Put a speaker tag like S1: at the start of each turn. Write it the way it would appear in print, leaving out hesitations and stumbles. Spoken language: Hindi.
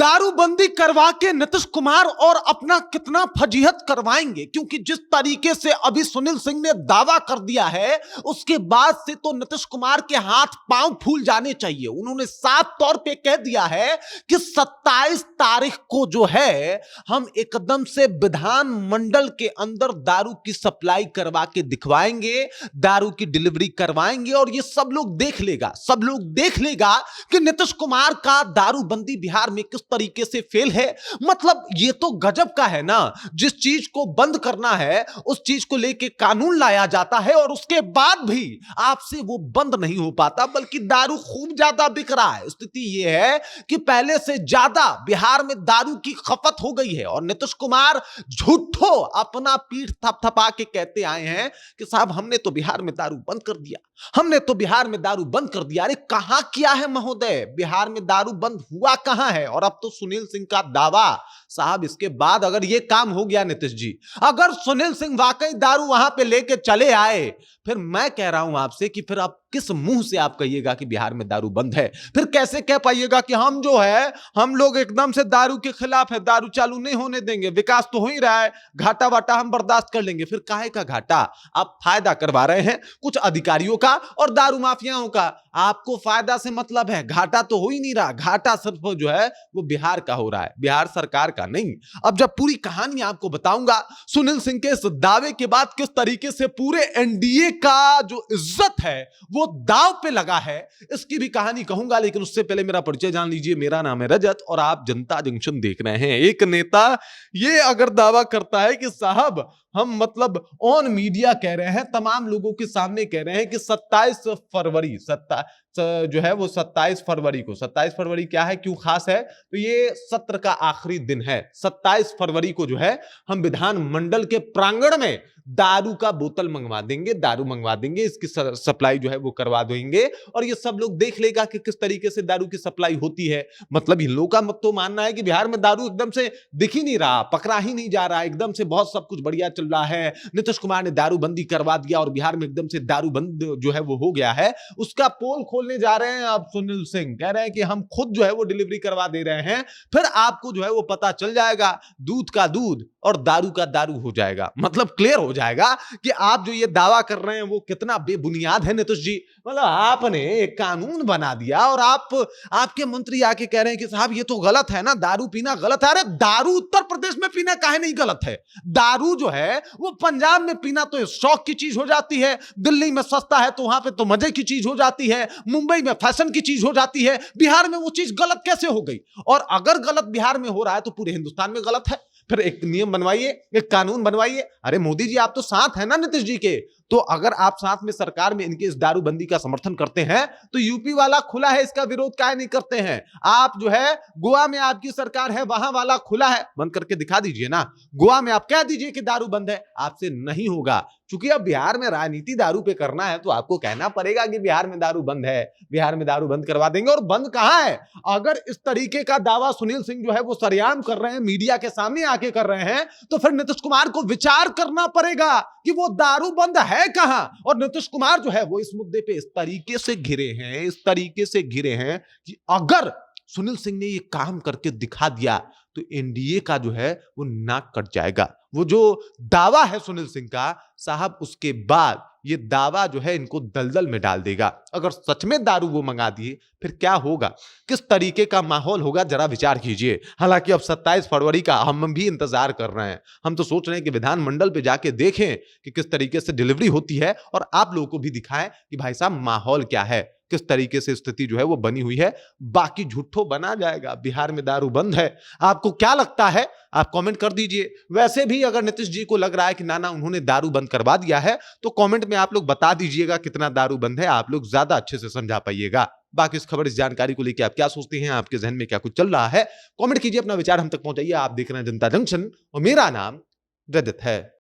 S1: दारूबंदी करवा के नीतीश कुमार और अपना कितना फजीहत करवाएंगे, क्योंकि जिस तरीके से अभी सुनील सिंह ने दावा कर दिया है उसके बाद से तो नीतीश कुमार के हाथ पांव फूल जाने चाहिए। उन्होंने साफ तौर पे कह दिया है कि 27 तारीख को जो है हम एकदम से विधानमंडल के अंदर दारू की सप्लाई करवा के दिखवाएंगे, दारू की डिलीवरी करवाएंगे और ये सब लोग देख लेगा, सब लोग देख लेगा कि नीतीश कुमार का दारूबंदी बिहार में किस तरीके से फेल है। मतलब ये तो गजब का है ना, जिस चीज को बंद करना है उस चीज को लेके कानून लाया जाता है और उसके बाद भी आपसे वो बंद नहीं हो पाता, बल्कि दारू खूब ज्यादा बिक रहा है। स्थिति ये है कि पहले से ज्यादा बिहार में दारू की खपत हो गई है और नीतीश कुमार झूठो अपना पीठ थपथपा के कहते आए हैं कि साहब हमने तो बिहार में दारू बंद कर दिया, हमने तो बिहार में दारू बंद कर दिया। अरे कहां किया है महोदय, बिहार में दारू बंद हुआ कहां है। और अब तो सुनील सिंह का दावा, साहब इसके बाद अगर यह काम हो गया नीतीश जी, अगर सुनील सिंह वाकई दारू वहां पे लेके चले आए, फिर मैं कह रहा हूं आपसे कि फिर आप किस मुंह से आप कहिएगा कि बिहार में दारू बंद है। फिर कैसे कह पाइएगा कि हम जो है हम लोग एकदम से दारू के खिलाफ है, दारू चालू नहीं होने देंगे, विकास तो हो ही रहा है, घाटा वाटा हम बर्दाश्त कर लेंगे। फिर काहे का घाटा, आप फायदा करवा रहे हैं कुछ अधिकारियों का और दारू माफियाओं का। आपको फायदा से मतलब है, घाटा तो हो ही नहीं रहा, घाटा सिर्फ जो है वो बिहार का हो रहा है, बिहार सरकार का नहीं। अब जब पूरी कहानी आपको बताऊंगा सुनील सिंह के इस दावे के बाद किस तरीके से पूरे एनडीए का जो इज्जत है वो दाव पे लगा है, इसकी भी कहानी कहूंगा। लेकिन उससे पहले मेरा परिचय जान लीजिए। मेरा नाम है रजत और आप जनता जंक्शन देख रहे हैं। एक नेता ये अगर दावा करता है कि साहब हम मतलब ऑन मीडिया कह रहे हैं, तमाम लोगों के सामने कह रहे हैं कि 27 फरवरी जो है वो 27 फरवरी को, 27 फरवरी क्या है, क्यों खास है, तो ये सत्र का आखिरी दिन है। 27 फरवरी को जो है हम विधानमंडल के प्रांगण में दारू का बोतल मंगवा देंगे, दारू मंगवा देंगे, इसकी सप्लाई जो है वो करवा देंगे और ये सब लोग देख लेगा कि किस तरीके से दारू की सप्लाई होती है। मतलब इन लोगों का मत तो मानना है कि बिहार में दारू एकदम से दिख ही नहीं रहा, पकड़ा ही नहीं जा रहा, एकदम से बहुत सब कुछ बढ़िया चल रहा है, नीतीश कुमार ने दारूबंदी करवा दिया और बिहार में एकदम से दारू बंद जो है वो हो गया है। उसका पोल खोलने जा रहे हैं अब सुनील सिंह, कह रहे हैं कि हम खुद जो है वो डिलीवरी करवा दे रहे हैं। फिर आपको जो है वो पता चल जाएगा, दूध का दूध और दारू का दारू हो जाएगा। मतलब क्लियर हो जाएगा कि आप जो ये दावा कर रहे हैं वो कितना बेबुनियाद है नीतीश जी। मतलब आपने एक कानून बना दिया और आपके मंत्री आके कह रहे हैं कि साहब ये तो गलत है ना, दारू पीना गलत है। अरे दारू उत्तर प्रदेश में पीना काहे नहीं गलत है, दारू जो है वो पंजाब में पीना तो शौक की चीज हो जाती है, दिल्ली में सस्ता है तो वहां पे तो मजे की चीज हो जाती है, मुंबई में फैशन की चीज हो जाती है, बिहार में वो चीज गलत कैसे हो गई। और अगर गलत बिहार में हो रहा है तो पूरे हिंदुस्तान में गलत है। फिर एक नियम बनवाइए, एक कानून बनवाइए। अरे मोदी जी आप तो साथ हैं ना नीतीश जी के, तो अगर आप साथ में सरकार में इनके इस दारूबंदी का समर्थन करते हैं तो यूपी वाला खुला है, इसका विरोध काहे नहीं करते हैं। आप जो है गोवा में आपकी सरकार है, वहां वाला खुला है, बंद करके दिखा दीजिए ना। गोवा में आप कह दीजिए कि दारू बंद है, आपसे नहीं होगा। क्योंकि अब बिहार में राजनीति दारू पे करना है तो आपको कहना पड़ेगा कि बिहार में दारू बंद है, बिहार में दारू बंद करवा देंगे। और बंद कहां है, अगर इस तरीके का दावा सुनील सिंह जो है वो सरेआम कर रहे हैं, मीडिया के सामने आके कर रहे हैं, तो फिर नीतीश कुमार को विचार करना पड़ेगा कि वो दारू बंद है कहां। और नीतीश कुमार जो है वो इस मुद्दे पे इस तरीके से घिरे हैं, इस तरीके से घिरे हैं कि अगर सुनील सिंह ने ये काम करके दिखा दिया तो एनडीए का जो है वो नाक कट जाएगा। वो जो दावा है सुनील सिंह का साहब, उसके बाद ये दावा जो है इनको दलदल में डाल देगा। अगर सच में दारू वो मंगा दिए फिर क्या होगा, किस तरीके का माहौल होगा, जरा विचार कीजिए। हालांकि अब 27 फरवरी का हम भी इंतजार कर रहे हैं, हम तो सोच रहे हैं कि विधानमंडल पे जाके देखें कि किस तरीके से डिलीवरी होती है और आप लोगों को भी दिखाएं कि भाई साहब माहौल क्या है, किस तरीके से स्थिति जो है वो बनी हुई है। बाकी झूठो बना जाएगा, बिहार में दारू बंद है। आपको क्या लगता है आप कमेंट कर दीजिए। वैसे भी अगर नीतीश जी को लग रहा है कि ना उन्होंने दारू बंद करवा दिया है तो कमेंट में आप लोग बता दीजिएगा कितना दारू बंद है, आप लोग ज्यादा अच्छे से समझा पाइएगा। बाकी इस खबर, इस जानकारी को लेकर आप क्या सोचते हैं, आपके जहन में क्या कुछ चल रहा है, कमेंट कीजिए, अपना विचार हम तक पहुंचाइए। आप देख रहे हैं जनता जंक्शन और मेरा नाम रजत है।